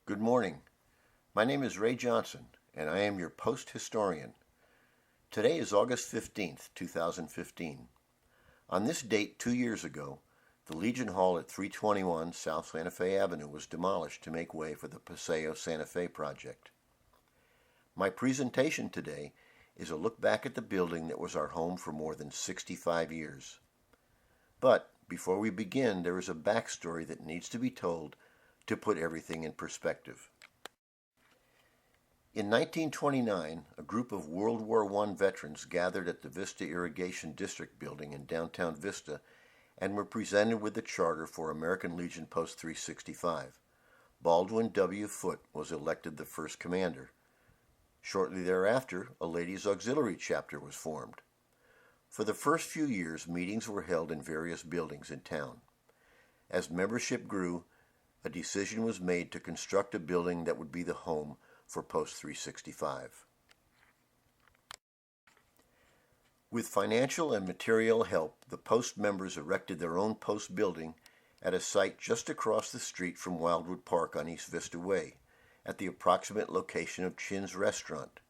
Good morning. My name is Ray Johnson, and I am your post historian. Today is August 15th, 2015. On this date 2 years ago, the Legion Hall at 321 South Santa Fe Avenue was demolished to make way for the Paseo Santa Fe project. My presentation today is a look back at the building that was our home for more than 65 years. But before we begin, there is a backstory that needs to be told to put everything in perspective. In 1929, a group of World War I veterans gathered at the Vista Irrigation District building in downtown Vista and were presented with the charter for American Legion Post 365. Baldwin W. Foote was elected the first commander. Shortly thereafter, a ladies' auxiliary chapter was formed. For the first few years, meetings were held in various buildings in town. As membership grew, a decision was made to construct a building that would be the home for Post 365. With financial and material help, the Post members erected their own Post building at a site just across the street from Wildwood Park on East Vista Way, at the approximate location of Chin's Restaurant,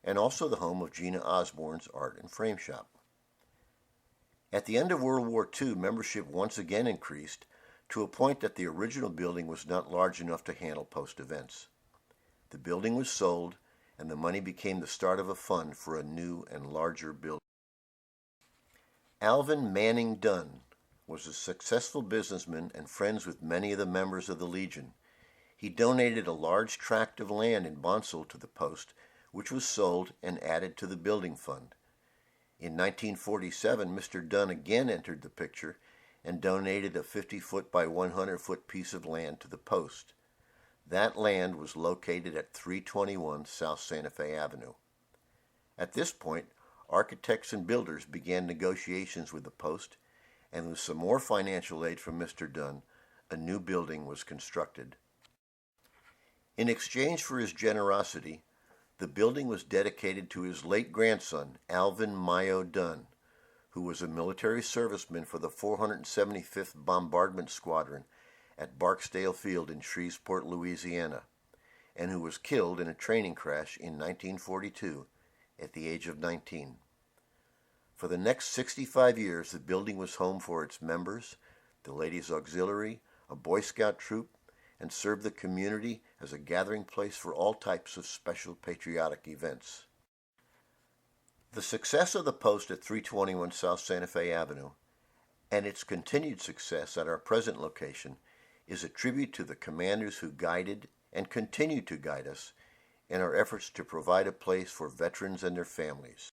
and also the home of Gina Osborne's Art and Frame Shop. At the end of World War II, membership once again increased to a point that the original building was not large enough to handle Post events. The building was sold, and the money became the start of a fund for a new and larger building. Alvin Manning Dunn was a successful businessman and friends with many of the members of the Legion. He donated a large tract of land in Bonsall to the Post, which was sold and added to the building fund. In 1947, Mr. Dunn again entered the picture and donated a 50-foot by 100-foot piece of land to the Post. That land was located at 321 South Santa Fe Avenue. At this point, architects and builders began negotiations with the Post, and with some more financial aid from Mr. Dunn, a new building was constructed. In exchange for his generosity, the building was dedicated to his late grandson, Alvin Mayo Dunn, who was a military serviceman for the 475th Bombardment Squadron at Barksdale Field in Shreveport, Louisiana, and who was killed in a training crash in 1942 at the age of 19. For the next 65 years, the building was home for its members, the Ladies Auxiliary, a Boy Scout troop, and served the community as a gathering place for all types of special patriotic events. The success of the Post at 321 South Santa Fe Avenue, and its continued success at our present location, is a tribute to the commanders who guided and continue to guide us in our efforts to provide a place for veterans and their families.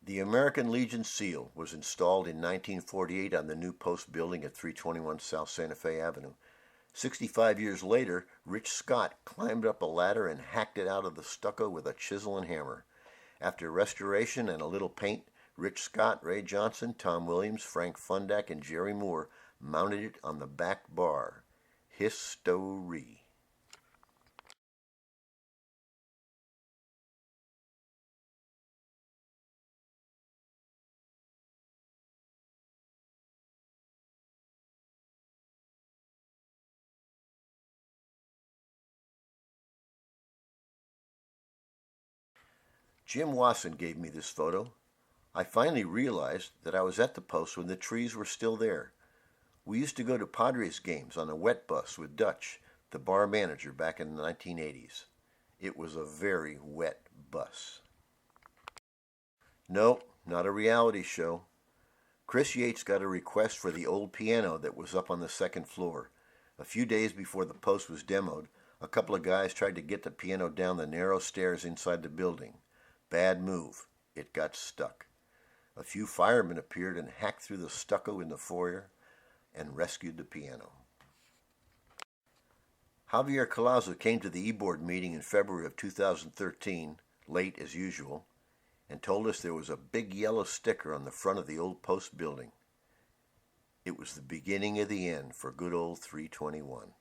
The American Legion seal was installed in 1948 on the new post building at 321 South Santa Fe Avenue. 65 years later, Rich Scott climbed up a ladder and hacked it out of the stucco with a chisel and hammer. After restoration and a little paint, Rich Scott, Ray Johnson, Tom Williams, Frank Fundak, and Jerry Moore mounted it on the back bar. History. Jim Wasson gave me this photo. I finally realized that I was at the post when the trees were still there. We used to go to Padres games on a wet bus with Dutch, the bar manager, back in the 1980s. It was a very wet bus. No, not a reality show. Chris Yates got a request for the old piano that was up on the second floor. A few days before the post was demoed, a couple of guys tried to get the piano down the narrow stairs inside the building. Bad move. It got stuck. A few firemen appeared and hacked through the stucco in the foyer and rescued the piano. Javier Collazo came to the e-board meeting in February of 2013, late as usual, and told us there was a big yellow sticker on the front of the old post building. It was the beginning of the end for good old 321.